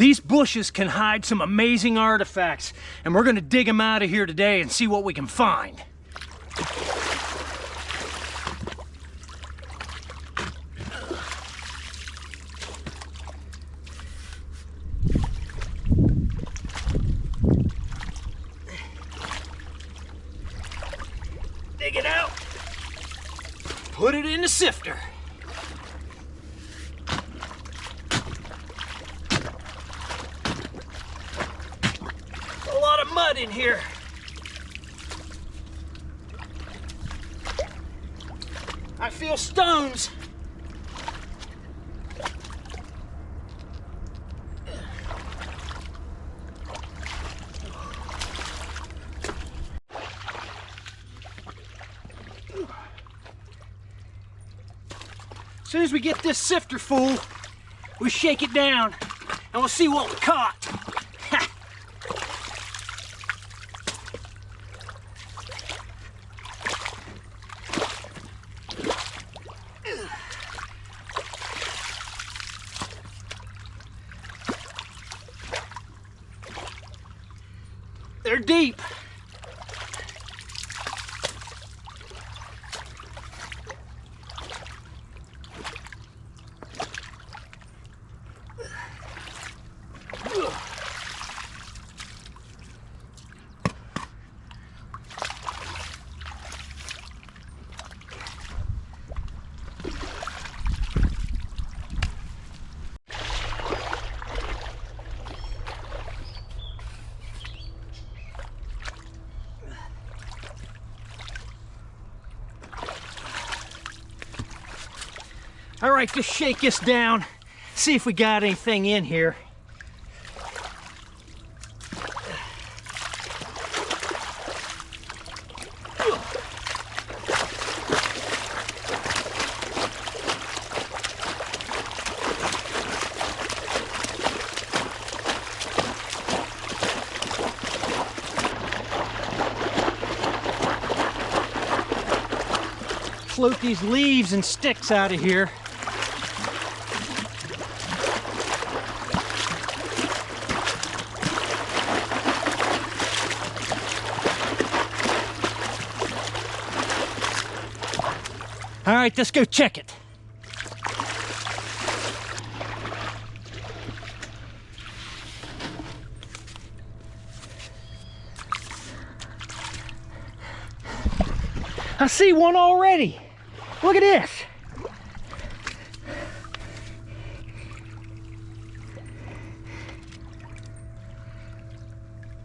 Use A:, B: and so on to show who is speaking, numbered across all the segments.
A: These bushes can hide some amazing artifacts, and we're gonna dig them out of here today and see what we can find. Dig it out, put it in the sifter. A lot of mud in here. I feel stones. As soon as we get this sifter full, we shake it down and we'll see what we caught. They're deep. All right, just shake this down, see if we got anything in here. Float these leaves and sticks out of here. All right, let's go check it. I see one already. Look at this.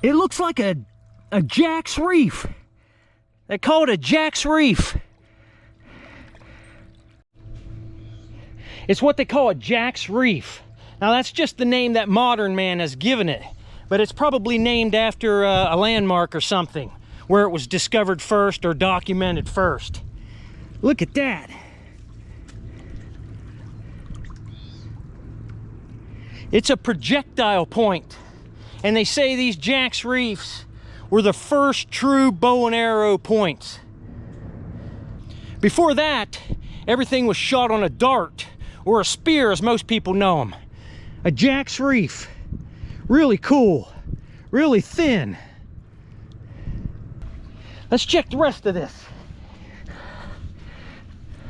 A: It looks like a Jack's Reef. They call it a Jack's Reef. It's what they call a Jack's Reef. Now that's just the name that modern man has given it, but it's probably named after a landmark or something, where it was discovered first or documented first. Look at that. It's a projectile point, and they say these Jack's Reefs were the first true bow and arrow points. Before that, everything was shot on a dart or a spear, as most people know them. A Jack's Reef. Really cool, really thin. Let's check the rest of this.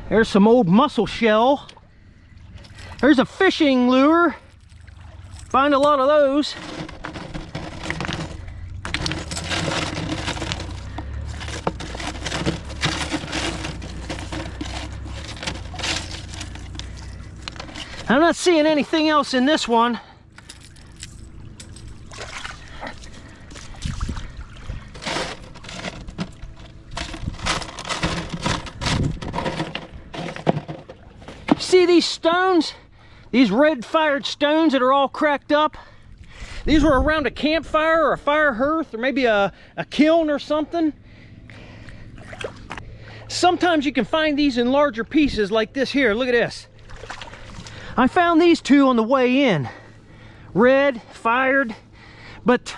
A: There's some old mussel shell. There's a fishing lure. Find a lot of those. I'm not seeing anything else in this one. See these stones? These red fired stones that are all cracked up? These were around a campfire or a fire hearth or maybe a kiln or something. Sometimes you can find these in larger pieces like this here. Look at this. I found these two on the way in. Red, fired, but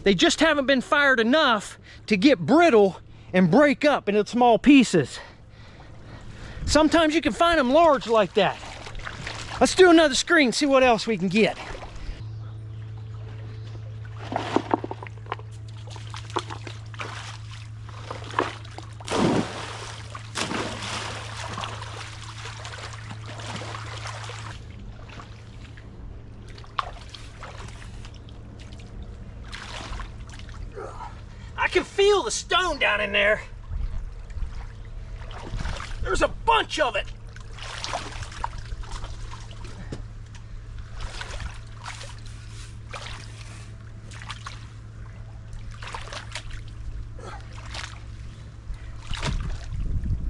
A: they just haven't been fired enough to get brittle and break up into small pieces. Sometimes you can find them large like that. Let's do another screen, see what else we can get. can feel the stone down in there. There's a bunch of it.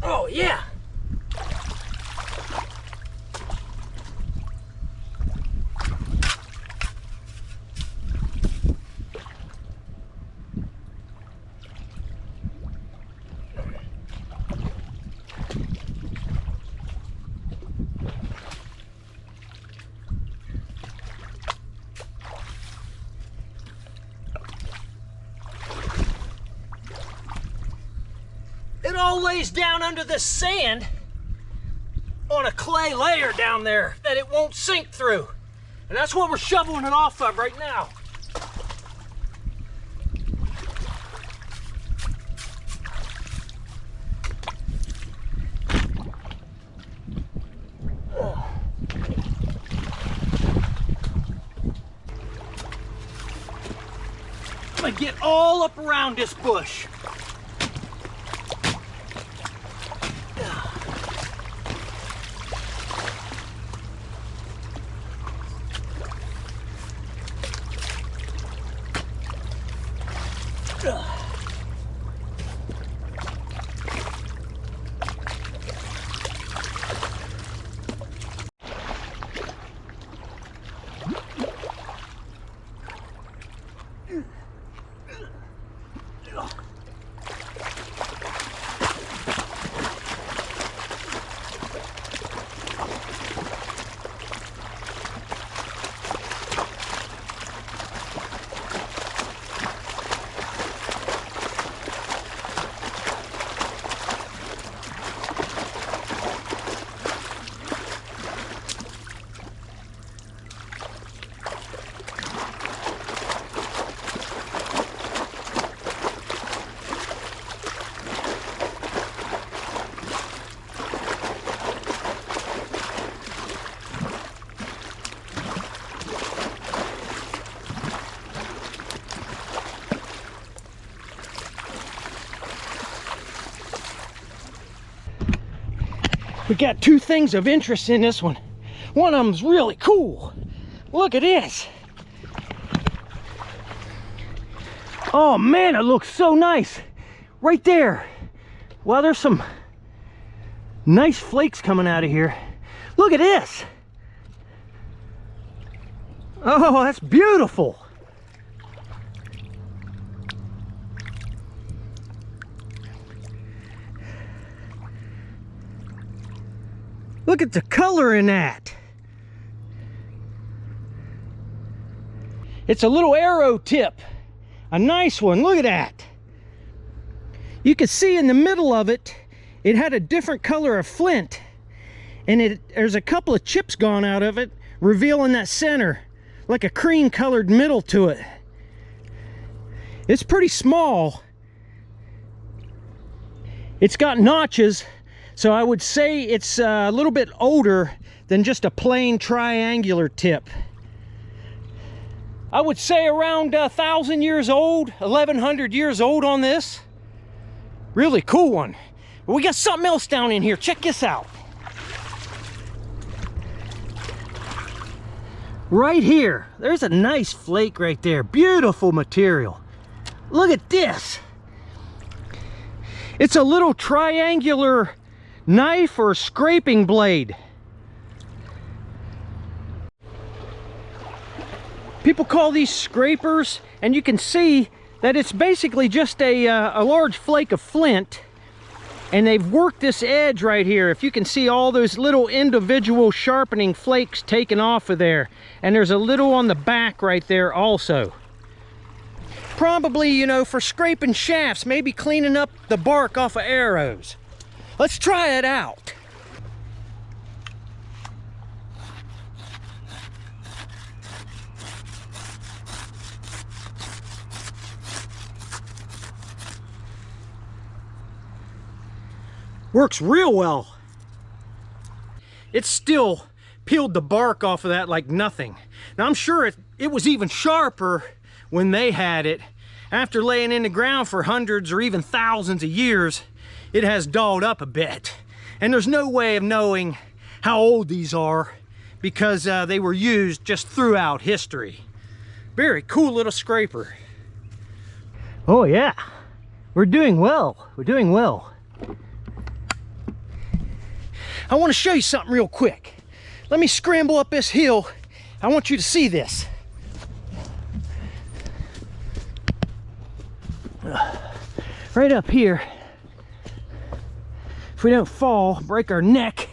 A: Oh, yeah. It all lays down under this sand on a clay layer down there that it won't sink through. And that's what we're shoveling it off of right now. I'm gonna get all up around this bush. We got two things of interest in this one. One of them's really cool. Look at this. Oh man, it looks so nice. Right there. Well, there's some nice flakes coming out of here. Look at this. Oh, that's beautiful. Look at the color in that. It's a little arrow tip. A nice one. Look at that. You can see in the middle of it, it had a different color of flint. And there's a couple of chips gone out of it, revealing that center, like a cream colored middle to it. It's pretty small. It's got notches. So I would say it's a little bit older than just a plain triangular tip. I would say around 1,000 years old, 1,100 years old on this. Really cool one. But we got something else down in here. Check this out. Right here, there's a nice flake right there. Beautiful material. Look at this. It's a little triangular knife or scraping blade. People call these scrapers, and you can see that it's basically just a large flake of flint, and they've worked this edge right here. If you can see all those little individual sharpening flakes taken off of there, and there's a little on the back right there also. Probably, you know, for scraping shafts, maybe cleaning up the bark off of arrows. Let's try it out. Works real well. It's still peeled the bark off of that like nothing. Now I'm sure it was even sharper when they had it, after laying in the ground for hundreds or even thousands of years, it has dulled up a bit. And there's no way of knowing how old these are because they were used just throughout history. Very cool little scraper. Oh yeah, we're doing well. We're doing well. I want to show you something real quick. Let me scramble up this hill. I want you to see this. Right up here. If we don't fall, break our neck.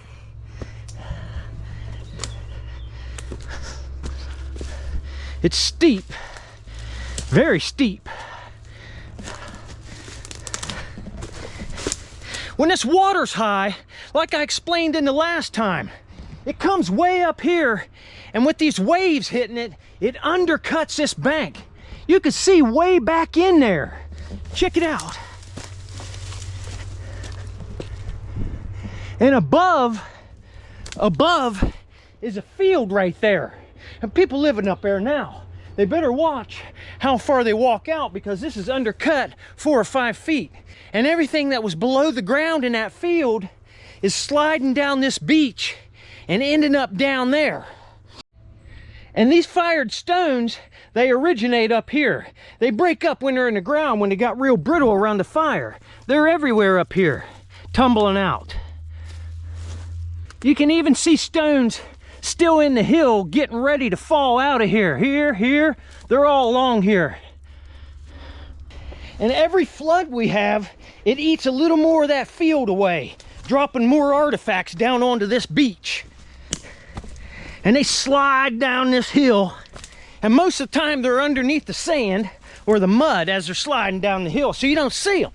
A: It's steep, very steep. When this water's high, like I explained in the last time, it comes way up here, and with these waves hitting it, it undercuts this bank. You can see way back in there. Check it out. And above is a field right there. And people living up there now, they better watch how far they walk out because this is undercut 4 or 5 feet. And everything that was below the ground in that field is sliding down this beach and ending up down there. And these fired stones, they originate up here. They break up when they're in the ground, when they got real brittle around the fire. They're everywhere up here, tumbling out. You can even see stones still in the hill getting ready to fall out of here. Here, they're all along here. And every flood we have, it eats a little more of that field away, dropping more artifacts down onto this beach. And they slide down this hill, and most of the time they're underneath the sand or the mud as they're sliding down the hill, so you don't see them.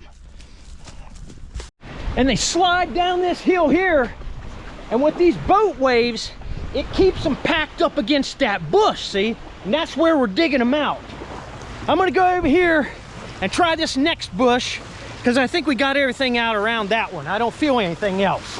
A: And they slide down this hill here, and with these boat waves, it keeps them packed up against that bush, see? And that's where we're digging them out. I'm gonna go over here and try this next bush because I think we got everything out around that one. I don't feel anything else.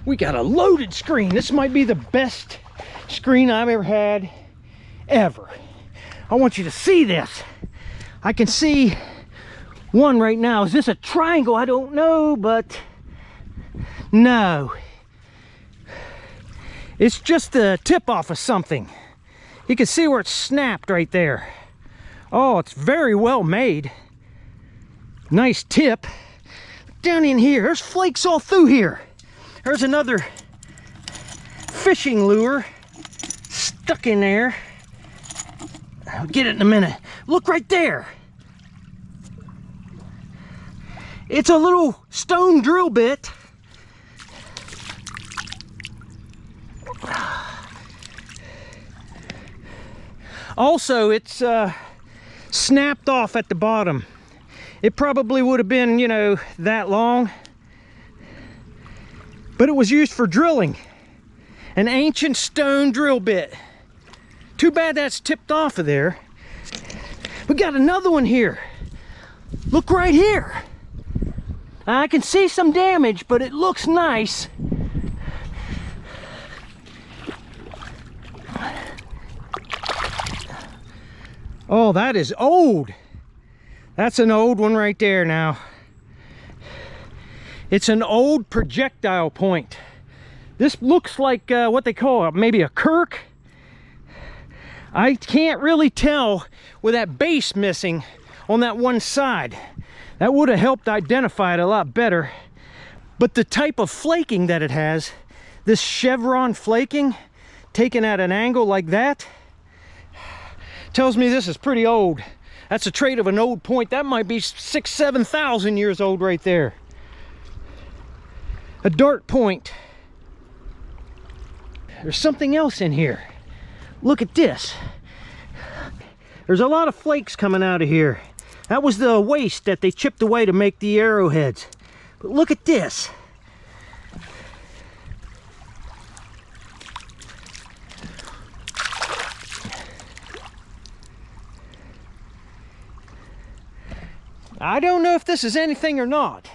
A: We got a loaded screen. This might be the best screen I've ever had, ever. I want you to see this. I can see one right now. Is this a triangle? I don't know, but no. It's just the tip off of something. You can see where it's snapped right there. Oh, it's very well made. Nice tip. Down in here, there's flakes all through here. There's another fishing lure stuck in there. I'll get it in a minute. Look right there. It's a little stone drill bit. Also, it's snapped off at the bottom. It probably would have been, you know, that long. But it was used for drilling. An ancient stone drill bit. Too bad that's tipped off of there. We got another one here. Look right here. I can see some damage, but it looks nice. Oh, that is old. That's an old one right there now. It's an old projectile point. This looks like what they call maybe a kirk. I can't really tell with that base missing on that one side. That would have helped identify it a lot better. But the type of flaking that it has, this chevron flaking, taken at an angle like that, tells me this is pretty old. That's a trait of an old point. That might be 6,000 to 7,000 years old right there. A dart point. There's something else in here. Look at this. There's a lot of flakes coming out of here. That was the waste that they chipped away to make the arrowheads. But look at this. I don't know if this is anything or not.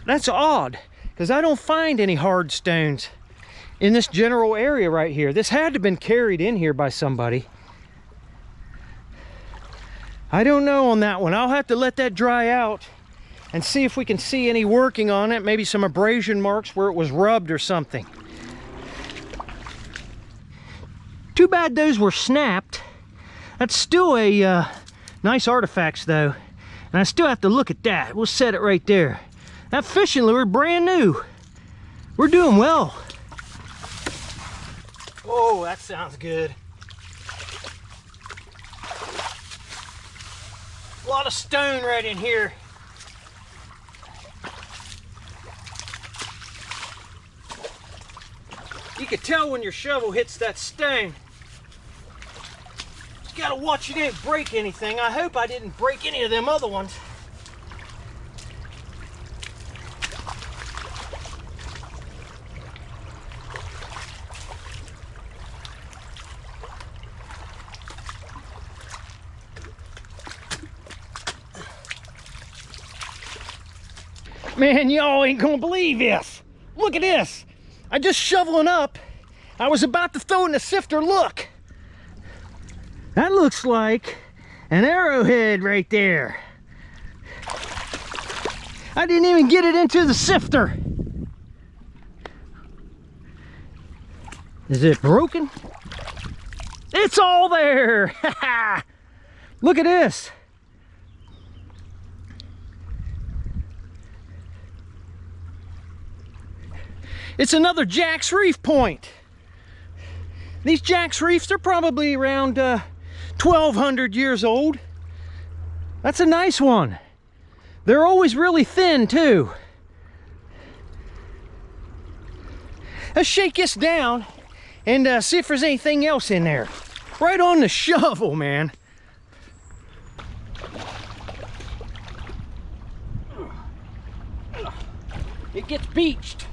A: That's odd, because I don't find any hard stones in this general area right here. This had to have been carried in here by somebody. I don't know on that one. I'll have to let that dry out and see if we can see any working on it. Maybe some abrasion marks where it was rubbed or something. Too bad those were snapped. That's still a nice artifacts though. And I still have to look at that. We'll set it right there. That fishing lure, brand new. We're doing well. Oh, that sounds good. A lot of stone right in here. You can tell when your shovel hits that stone. Just gotta watch you didn't break anything. I hope I didn't break any of them other ones. Man, y'all ain't gonna believe this. Look at this. I just shoveling up. I was about to throw in the sifter. Look. That looks like an arrowhead right there. I didn't even get it into the sifter. Is it broken? It's all there. Look at this. It's another Jack's Reef point. These Jack's Reefs are probably around 1,200 years old. That's a nice one. They're always really thin too. Let's shake this down and see if there's anything else in there. Right on the shovel, man. It gets beached.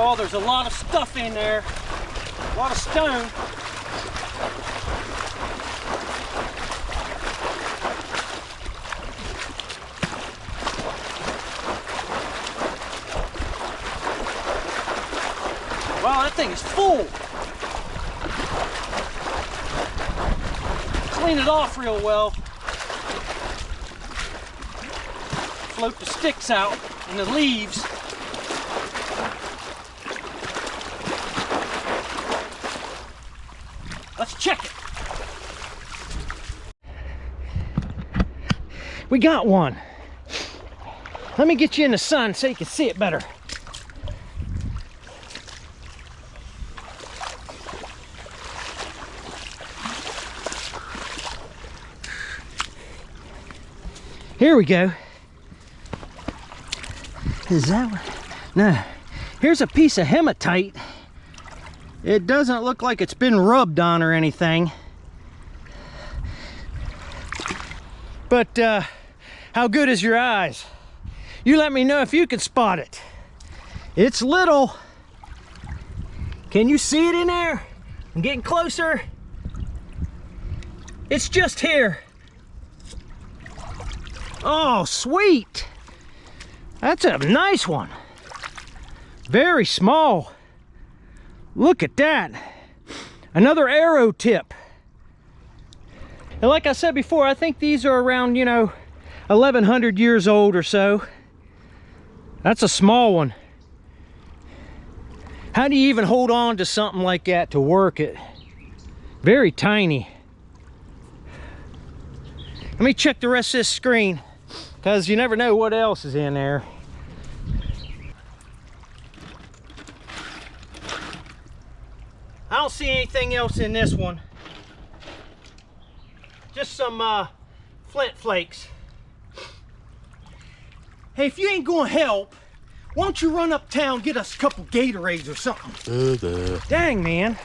A: Oh, there's a lot of stuff in there. A lot of stone. Wow, that thing is full. Clean it off real well. Float the sticks out and the leaves. Let's check it. We got one. Let me get you in the sun so you can see it better. Here we go. Is that one? No. Here's a piece of hematite. It doesn't look like it's been rubbed on or anything. But how good is your eyes? You let me know if you can spot it. It's little. Can you see it in there? I'm getting closer. It's just here. Oh, sweet. That's a nice one. Very small. Look at that. Another arrow tip. And like I said before, I think these are around, 1100 years old or so. That's a small one. How do you even hold on to something like that to work it? Very tiny. Let me check the rest of this screen, because you never know what else is in there. I don't see anything else in this one. Just some flint flakes. Hey, if you ain't gonna help, why don't you run uptown, get us a couple Gatorades or something? Dang, man.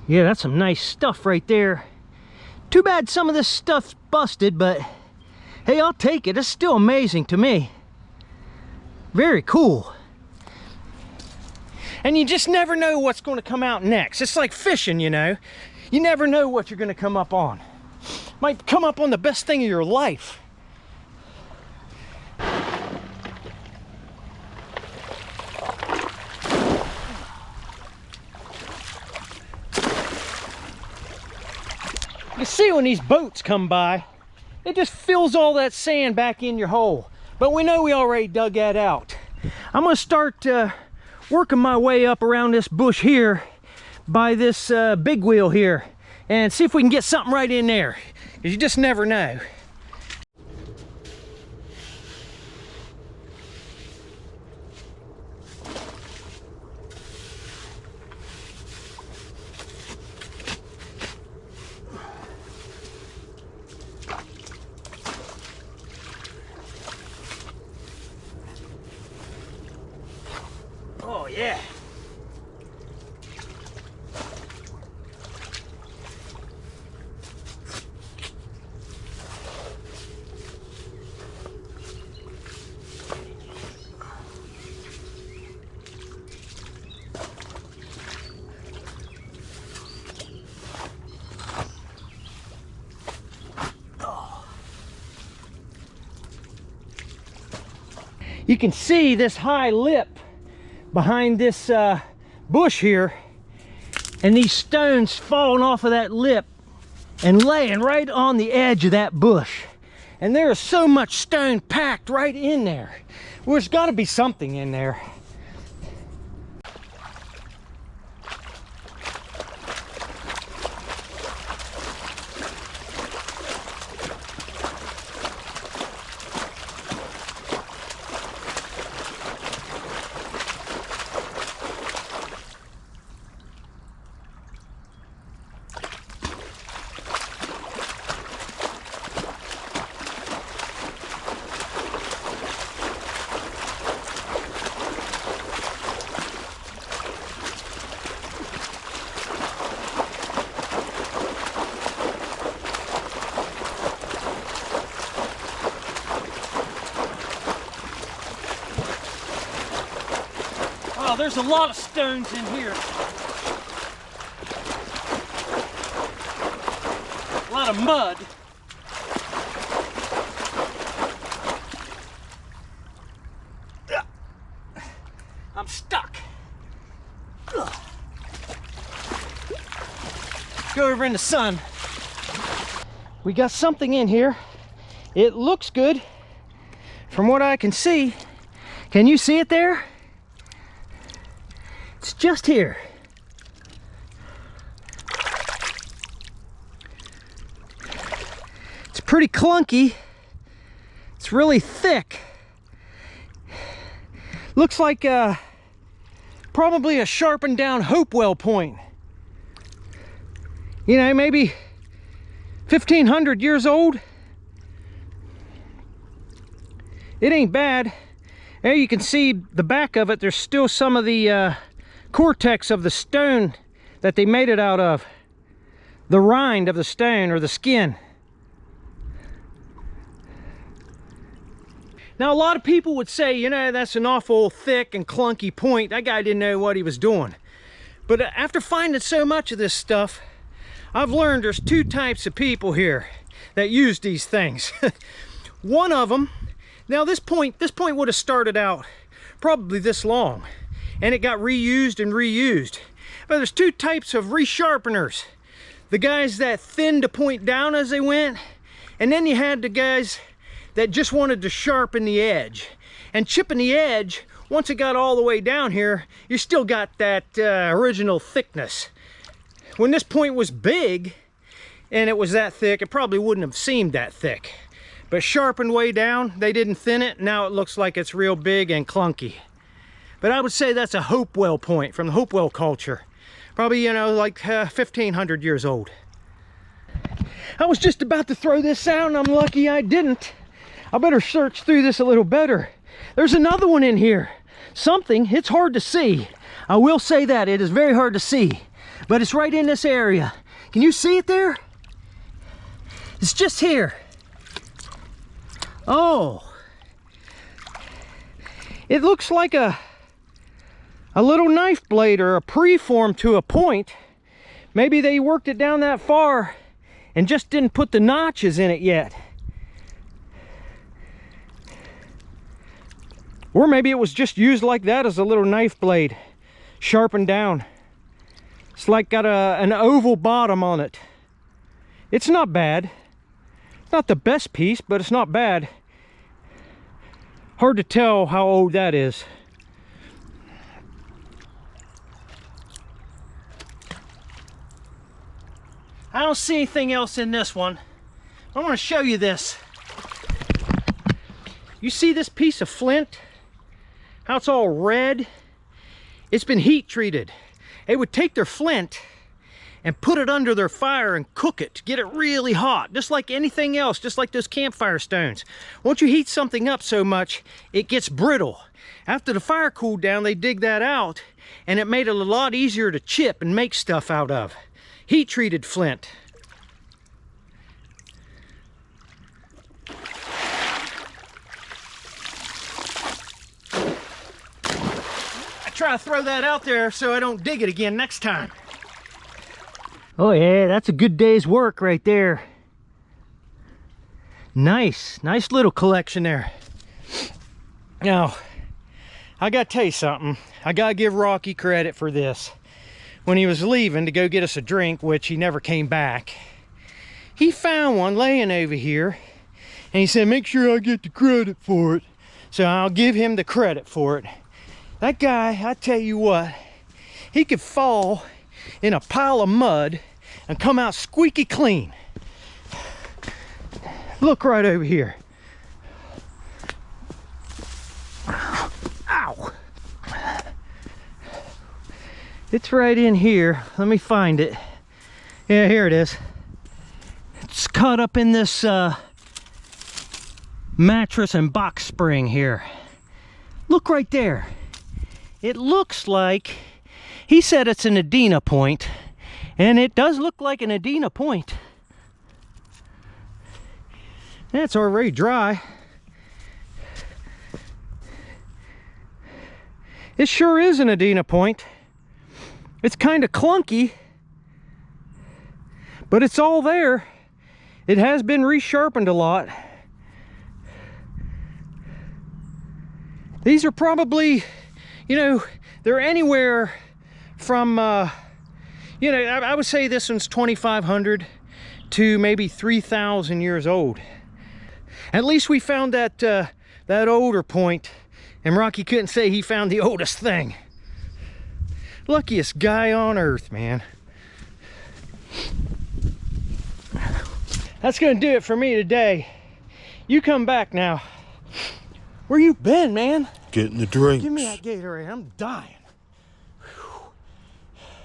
A: Yeah, that's some nice stuff right there. Too bad some of this stuff's busted, but hey, I'll take it. It's still amazing to me. Very cool. And you just never know what's going to come out next. It's like fishing, You never know what you're going to come up on. Might come up on the best thing of your life. You see when these boats come by, it just fills all that sand back in your hole. But we know we already dug that out. I'm going to start working my way up around this bush here by this big wheel here and see if we can get something right in there, because you just never know. Oh yeah. You can see this high lip behind this bush here, and these stones falling off of that lip and laying right on the edge of that bush. And there is so much stone packed right in there. Well, there's got to be something in there. Oh, there's a lot of stones in here. A lot of mud. I'm stuck. Go over in the sun. We got something in here. It looks good from what I can see. Can you see it there? It's just here. It's pretty clunky. It's really thick. Looks like probably a sharpened down Hopewell point. You know, maybe 1500 years old. It ain't bad. There you can see the back of it. There's still some of the cortex of the stone that they made it out of. The rind of the stone, or the skin. Now, a lot of people would say, you know, that's an awful thick and clunky point. That guy didn't know what he was doing. But after finding so much of this stuff, I've learned there's two types of people here that use these things. One of them, now this point would have started out probably this long. and it got reused and reused. But there's two types of resharpeners. The guys that thinned the point down as they went, and then you had the guys that just wanted to sharpen the edge. And chipping the edge, once it got all the way down here, you still got that original thickness. When this point was big and it was that thick, it probably wouldn't have seemed that thick. But sharpened way down, they didn't thin it. Now it looks like it's real big and clunky. But I would say that's a Hopewell point from the Hopewell culture. Probably, you know, like 1,500 years old. I was just about to throw this out and I'm lucky I didn't. I better search through this a little better. There's another one in here. Something, it's hard to see. I will say that, it is very hard to see. But it's right in this area. Can you see it there? It's just here. Oh. It looks like a little knife blade or a preform to a point. Maybe they worked it down that far and just didn't put the notches in it yet. Or maybe it was just used like that as a little knife blade, sharpened down. It's like got an oval bottom on it. It's not bad. Not the best piece, but it's not bad. Hard to tell how old that is. I don't see anything else in this one. I want to show you this. You see this piece of flint? How it's all red? It's been heat treated. They would take their flint and put it under their fire and cook it to get it really hot, just like anything else, just like those campfire stones. Once you heat something up so much, it gets brittle. After the fire cooled down, they dig that out, and it made it a lot easier to chip and make stuff out of. Heat treated flint. Try to throw that out there so I don't dig it again next time. Oh yeah, that's a good day's work right there. Nice little collection there. Now, I gotta tell you something. I gotta give Rocky credit for this. When he was leaving to go get us a drink, which he never came back, he found one laying over here, and he said, make sure I get the credit for it. So I'll give him the credit for it. That guy, I tell you what, he could fall in a pile of mud and come out squeaky clean. Look right over here. Ow! It's right in here. Let me find it. Yeah, here it is. It's caught up in this mattress and box spring here. Look right there. It looks like, he said it's an Adena point, and it does look like an Adena point. It's already dry. It sure is an Adena point. It's kind of clunky, but it's all there. It has been resharpened a lot. These are probably, you know, they're anywhere from, you know, I would say this one's 2,500 to maybe 3,000 years old. At least we found that, that older point, and Rocky couldn't say he found the oldest thing. Luckiest guy on earth, man. That's gonna do it for me today. You come back now. Where you been, man?
B: Getting the drinks.
A: Give me that Gatorade, I'm dying.